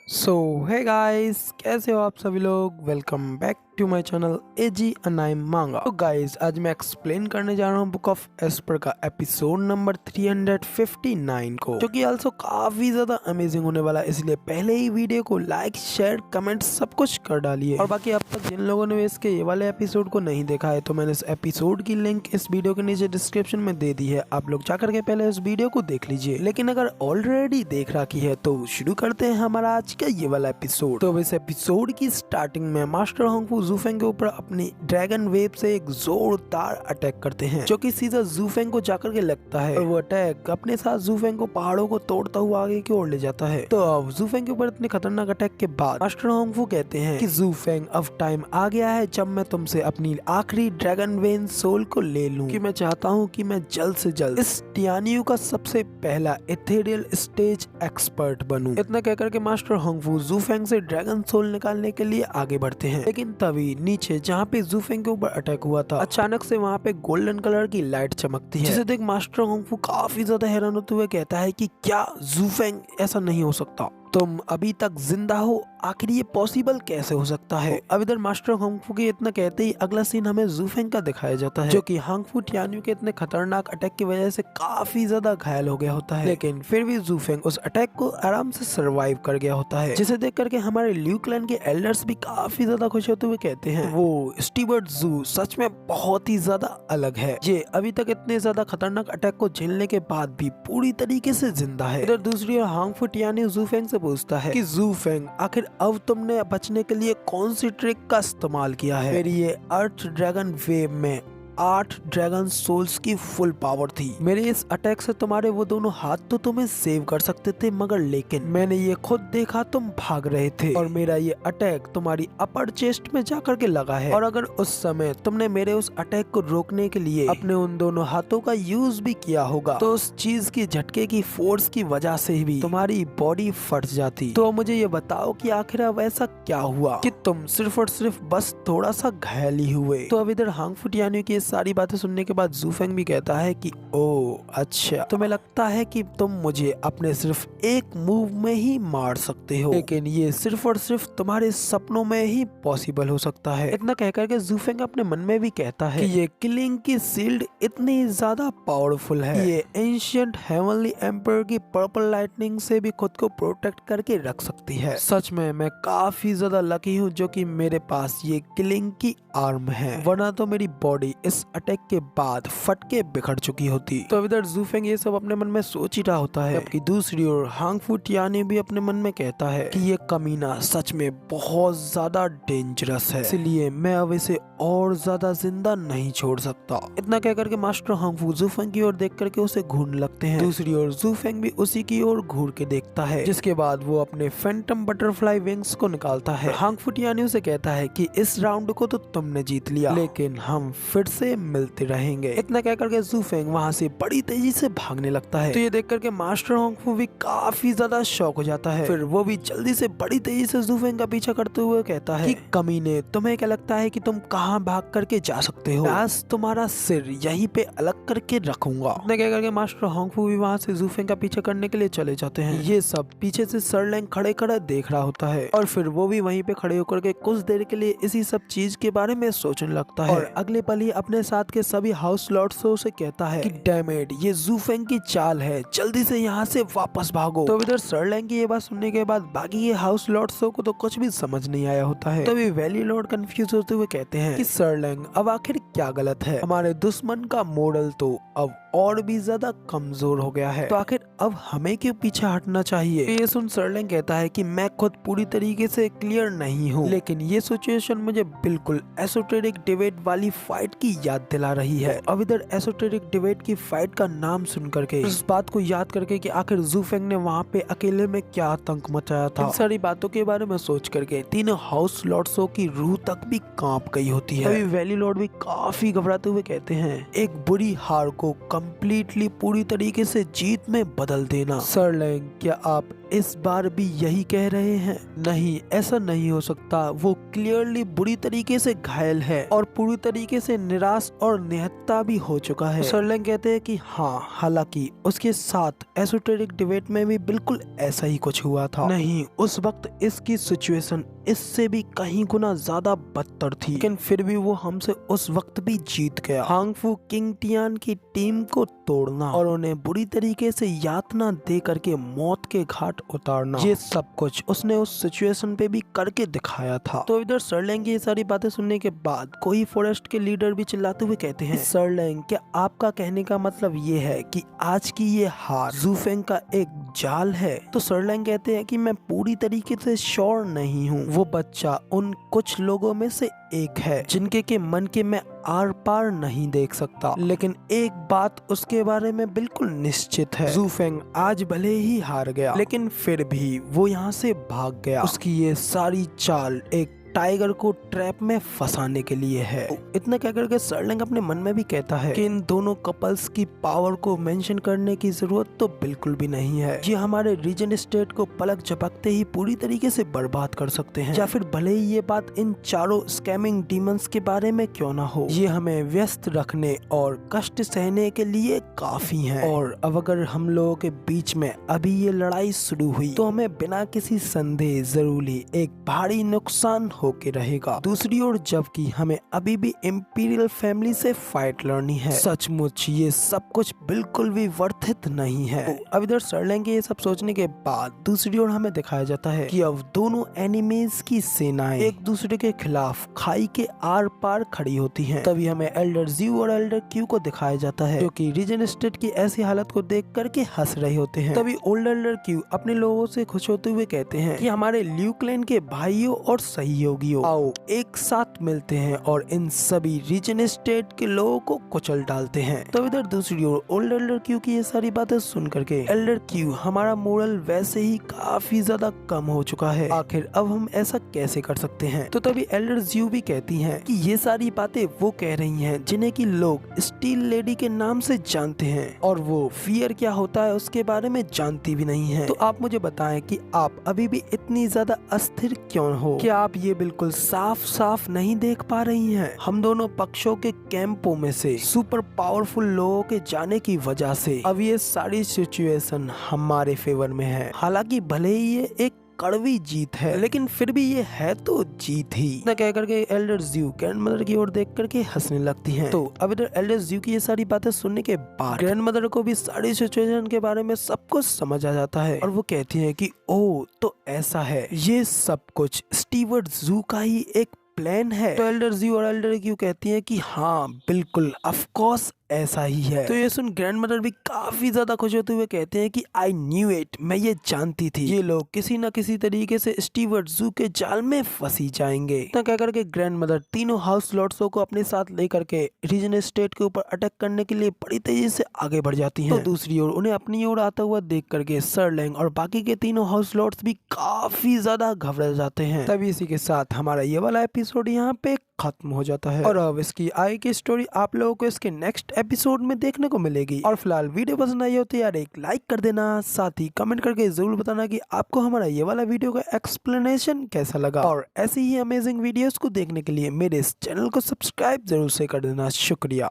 सो hey guys, कैसे हो आप सभी लोग। Welcome back to my channel AG anime manga. तो गाइस, आज मैं एक्सप्लेन करने जा रहा हूँ बुक ऑफ एस्पर का एपिसोड नंबर 359 को, जो कि आल्सो काफी ज्यादा अमेजिंग होने वाला है। इसलिए पहले ही वीडियो को लाइक, शेयर, कमेंट सब कुछ कर डालिए। और बाकी अब तक जिन लोगों ने इसके ये वाले एपिसोड को नहीं देखा है, तो मैंने इस एपिसोड की लिंक इस वीडियो के नीचे डिस्क्रिप्शन में दे दी है। आप लोग जाकर के पहले इस वीडियो को देख लीजिए। लेकिन अगर ऑलरेडी देख रखी है तो शुरू करते हैं हमारा आज का ये वाला एपिसोड। तो इस एपिसोड की स्टार्टिंग में मास्टर होंगफू ज़ूफेंग के ऊपर अपनी ड्रैगन वेव से एक जोरदार अटैक करते हैं, जो कि सीधा ज़ूफेंग को जाकर के लगता है। और वो अटैक अपने साथ ज़ूफेंग को पहाड़ों को तोड़ता हुआ आगे की ओर ले जाता है। तो अब ज़ूफेंग के ऊपर इतने खतरनाक अटैक के बाद मास्टर होंगफू कहते हैं कि ज़ूफेंग, अब टाइम आ गया है जब मैं तुमसे अपनी आखिरी ड्रैगन वेन सोल को ले लूं। कि मैं चाहता हूं कि मैं जल्द से जल्द इस टियानियो का सबसे पहला इथेरियल स्टेज एक्सपर्ट बनूं। इतना कहकर के मास्टर होंगफू ज़ूफेंग से ड्रैगन सोल निकालने के लिए आगे बढ़ते हैं। लेकिन तभी नीचे जहाँ पे ज़ूफेंग के ऊपर अटैक हुआ था, अचानक से वहाँ पे गोल्डन कलर की लाइट चमकती है, जिसे देख मास्टर होंगफू काफी ज्यादा हैरान होते हुए कहता है कि क्या ज़ूफेंग, ऐसा नहीं हो सकता, तुम अभी तक जिंदा हो, आखिर ये पॉसिबल कैसे हो सकता है। अब इधर मास्टर होंगफू के इतना कहते ही अगला सीन हमें ज़ूफेंग का दिखाया जाता है, जो कि होंगफू टियान्यू के इतने खतरनाक अटैक की वजह से काफी ज्यादा घायल हो गया होता है। लेकिन फिर भी ज़ूफेंग उस अटैक को आराम से सरवाइव कर गया होता है, जिसे देख करके हमारे ल्यू क्लैन के एल्डर्स भी काफी ज्यादा खुश होते हुए कहते हैं, वो स्टीवर्ट ज़ू सच में बहुत ही ज्यादा अलग है। ये अभी तक इतने ज्यादा खतरनाक अटैक को झेलने के बाद भी पूरी तरीके से जिंदा है। इधर दूसरी ओर होंगफू टियान्यू ज़ूफेंग से पूछता है कि ज़ूफेंग, आखिर अब तुमने बचने के लिए कौन सी ट्रिक का इस्तेमाल किया है। मेरी ये अर्थ ड्रैगन वेव में 8 ड्रैगन सोल्स की फुल पावर थी। मेरे इस अटैक से तुम्हारे वो दोनों हाथ तो तुम्हें सेव कर सकते थे, मगर लेकिन मैंने ये खुद देखा तुम भाग रहे थे और मेरा ये अटैक तुम्हारी अपर चेस्ट में जाकर के लगा है। और अगर उस समय तुमने मेरे उस अटैक को रोकने के लिए अपने उन दोनों हाथों का यूज भी किया होगा, तो उस चीज की झटके की फोर्स की वजह से भी तुम्हारी बॉडी फट जाती। तो मुझे ये बताओ कि आखिर अब ऐसा क्या हुआ कि तुम सिर्फ और सिर्फ बस थोड़ा सा घायल ही हुए। तो अब इधर होंगफू टियान्यू की सारी बातें सुनने के बाद ज़ूफेंग भी कहता है कि ओ अच्छा, तुम्हें लगता है कि तुम मुझे अपने सिर्फ एक मूव में ही मार सकते हो, लेकिन ये सिर्फ और सिर्फ तुम्हारे सपनों में ही पॉसिबल हो सकता है। इतना कहकर के ज़ूफेंग अपने मन में भी कहता है कि ये किलिंग की शील्ड इतनी ज्यादा पावरफुल है, ये एंशिएंट हेवनली एम्पर की पर्पल लाइटनिंग से भी खुद को प्रोटेक्ट करके रख सकती है। सच में मैं काफी ज्यादा लकी हूँ जो कि मेरे पास ये किलिंग की आर्म है, वरना तो मेरी बॉडी इस अटैक के बाद फट के बिखर चुकी होती। तो इधर ज़ूफेंग ये सब अपने मन में सोच ही रहा होता है, जबकि दूसरी ओर होंगफू टियान्यू भी अपने मन में कहता है कि ये कमीना सच में बहुत ज्यादा डेंजरस है, इसलिए मैं अब इसे और ज्यादा जिंदा नहीं छोड़ सकता। इतना कहकर के मास्टर होंगफू ज़ूफेंग की ओर देख करके उसे घूरने लगते हैं। दूसरी ओर ज़ूफेंग भी उसी की ओर घूर के देखता है, जिसके बाद वो अपने फैंटम बटरफ्लाई विंग्स को निकालता है। होंगफू टियान्यू से कहता है कि इस राउंड को तो तुमने जीत लिया, लेकिन हम फिर से मिलते रहेंगे। इतना कहकर के ज़ूफेंग वहाँ से बड़ी तेजी से भागने लगता है। तो ये देख करके मास्टर होंगफू भी काफी ज्यादा शॉक हो जाता है। फिर वो भी जल्दी से बड़ी तेजी से ज़ूफेंग का पीछा करते हुए कहता है कि कमीने, तुम्हें क्या लगता है कि तुम कहाँ भाग करके जा सकते हो? आज तुम्हारा सिर यहीं पे अलग करके रखूंगा। इतना कहकर के मास्टर होंगफू भी वहाँ से ज़ूफेंग का पीछा करने के लिए चले जाते हैं। ये सब पीछे से सरलैंग खड़े खड़े देख रहा होता है, और फिर वो भी वहीं पे खड़े होकर के कुछ देर के लिए इसी सब चीज के बारे में सोचने लगता है। और अगले पल ही अपने साथ के सभी हाउस लॉर्ड्सों से कहता है कि डैम इट, ये ज़ूफेंग की चाल है, जल्दी से यहाँ से वापस भागो। तो इधर सरलैंग की ये बात सुनने के बाद बाकी ये हाउस लॉर्ड्सों को तो कुछ भी समझ नहीं आया होता है। तभी वैली लॉर्ड कंफ्यूज होते हुए कहते हैं कि सरलैंग, अब आखिर क्या गलत है? हमारे दुश्मन का मॉडल तो अब और भी ज्यादा कमजोर हो गया है, तो आखिर अब हमें क्यों पीछे हटना चाहिए? ये सुन सरलैंग कहता है कि मैं खुद पूरी तरीके से क्लियर नहीं हूँ, लेकिन ये सिचुएशन मुझे बिल्कुल एसोटेरिक डिबेट वाली फाइट की याद दिला रही है। अब इधर एसोटेरिक डिबेट की फाइट का नाम सुन करके, इस बात को याद करके कि आखिर ज़ूफेंग ने वहाँ पे अकेले में क्या आतंक मचाया था, इन सारी बातों के बारे में सोच करके तीनों हाउस लॉर्ड्सों की रूह तक भी कांप गई होती है। अभी वैली लॉर्ड भी काफी घबराते हुए कहते हैं, एक बुरी हार को कंप्लीटली पूरी तरीके से जीत में बदल देना। सरलैंग, क्या आप इस बार भी यही कह रहे हैं? नहीं, ऐसा नहीं हो सकता। वो क्लियरली बुरी तरीके से घायल है और पूरी तरीके से निराश और निहत्ता भी हो चुका है। सर्लैंग कहते हैं कि हाँ, हालांकि उसके साथ एसोटेरिक डिबेट में भी बिल्कुल ऐसा ही कुछ हुआ था। नहीं, उस वक्त इसकी सिचुएशन इससे भी कहीं गुना ज्यादा बदतर थी, लेकिन फिर भी वो हमसे उस वक्त भी जीत गया। हांगफू किंग टियान की टीम को तोड़ना और उन्हें बुरी तरीके से यातना दे करके मौत के घाट उतारना, ये सब कुछ उसने उस सिचुएशन पे भी करके दिखाया था। तो इधर सर्लैंग की ये सारी बातें सुनने के बाद कोई फॉरेस्ट के लीडर भी चिल्लाते हुए कहते हैं, सर्लैंग, क्या आपका कहने का मतलब ये है कि आज की ये हार जू फेंग का एक जाल है? तो सर्लैंग कहते हैं कि मैं पूरी तरीके से श्योर नहीं हूँ। वो बच्चा उन कुछ लोगों में से एक है जिनके के मन के मैं आर पार नहीं देख सकता, लेकिन एक बात उसके बारे में बिल्कुल निश्चित है, जू फेंग आज भले ही हार गया, लेकिन फिर भी वो यहाँ से भाग गया। उसकी ये सारी चाल एक टाइगर को ट्रैप में फंसाने के लिए है। इतना कह करके सर्लैंग अपने मन में भी कहता है कि इन दोनों कपल्स की पावर को मेंशन करने की जरूरत तो बिल्कुल भी नहीं है। ये हमारे रीजन स्टेट को पलक झपकते ही पूरी तरीके से बर्बाद कर सकते हैं, या फिर भले ही ये बात इन चारों स्कैमिंग डीमंस के बारे में क्यों ना हो, ये हमें व्यस्त रखने और कष्ट सहने के लिए काफी है। और अब अगर हम लोगों के बीच में अभी ये लड़ाई शुरू हुई तो हमें बिना किसी संदेह जरूरी एक भारी नुकसान होके रहेगा। दूसरी ओर जबकि हमें अभी भी इंपीरियल फैमिली से फाइट लड़नी है, सचमुच ये सब कुछ बिल्कुल भी वर्थित नहीं है। तो अब इधर सर्लैंग के ये सब सोचने के बाद दूसरी ओर हमें दिखाया जाता है कि अब दोनों एनिमीज की सेनाएं एक दूसरे के खिलाफ खाई के आर पार खड़ी होती हैं। तभी हमें एल्डर ज़्यू और एल्डर क्यू को दिखाया जाता है, जो कि रीजन स्टेट की ऐसी हालत को देख करके हंस रहे होते हैं। तभी ओल्ड एल्डर क्यू अपने लोगों से खुश होते हुए कहते हैं कि हमारे ल्यू क्लैन के भाइयों और सहयोगियों, आओ एक साथ मिलते हैं और इन सभी रीजन स्टेट के लोगों को कुचल डालते हैं। तो इधर दूसरी ओर ओल्ड एल्डर क्यू की ये सारी बातें सुन करके एल्डर क्यू, हमारा मोरल वैसे ही काफी ज्यादा कम हो चुका है, आखिर अब हम ऐसा कैसे कर सकते हैं? तो तभी एल्डर ज़्यू भी कहती हैं कि ये सारी बातें वो कह रही हैं जिन्हें कि लोग स्टील लेडी के नाम से जानते हैं, और वो फियर क्या होता है उसके बारे में जानती भी नहीं है। तो आप मुझे बताएं कि आप अभी भी इतनी ज्यादा अस्थिर क्यों हो? क्या आप ये बिल्कुल साफ साफ नहीं देख पा रही हैं? हम दोनों पक्षों के कैंपों में से सुपर पावरफुल लोगों के जाने की वजह से अब ये सारी सिचुएशन हमारे फेवर में है। हालांकि भले ही ये एक कड़वी जीत है, लेकिन फिर भी ये है तो जीत ही। इतना कह करके एल्डर ज़्यू ग्रैंडमदर की ओर देख करके हंसने लगती हैं। तो अब इधर एल्डर ज़्यू की ये सारी बातें सुनने के बाद ग्रैंडमदर को भी सारी सिचुएशन के बारे में सब कुछ समझ आ जाता है, और वो कहती हैं कि ओह, तो ऐसा है, ये सब कुछ स्टीवर्ट ज़ू का ही एक प्लान है। तो एल्डर ज़्यू और एल्डर क्यू कहती हैं कि हाँ बिल्कुल, ऑफ कोर्स ऐसा ही है। तो ये सुन ग्रैंडमदर भी काफी ज्यादा खुश होते हुए कहते हैं कि आई न्यू इट, मैं ये जानती थी, ये लोग किसी न किसी तरीके से स्टीवर्ट ज़ू के जाल में फंसी जाएंगे। इतना कह करके ग्रैंडमदर तीनों हाउस लॉर्ड्सों को अपने साथ लेकर के रीजन स्टेट के ऊपर अटैक करने के लिए बड़ी तेजी से आगे बढ़ जाती हैं। तो दूसरी ओर उन्हें अपनी ओर आता हुआ देख करके सर्लैंग और बाकी के तीनों हाउस लॉर्ड्स भी काफी ज्यादा घबरा जाते हैं। तभी इसी के साथ हमारा ये वाला एपिसोड यहाँ पे खत्म हो जाता है, और अब इसकी आगे की स्टोरी आप लोगों को इसके नेक्स्ट एपिसोड में देखने को मिलेगी। और फिलहाल वीडियो पसंद आई हो तो यार एक लाइक कर देना, साथ ही कमेंट करके जरूर बताना कि आपको हमारा ये वाला वीडियो का एक्सप्लेनेशन कैसा लगा। और ऐसी ही अमेजिंग वीडियोस को देखने के लिए मेरे इस चैनल को सब्सक्राइब जरूर से कर देना। शुक्रिया।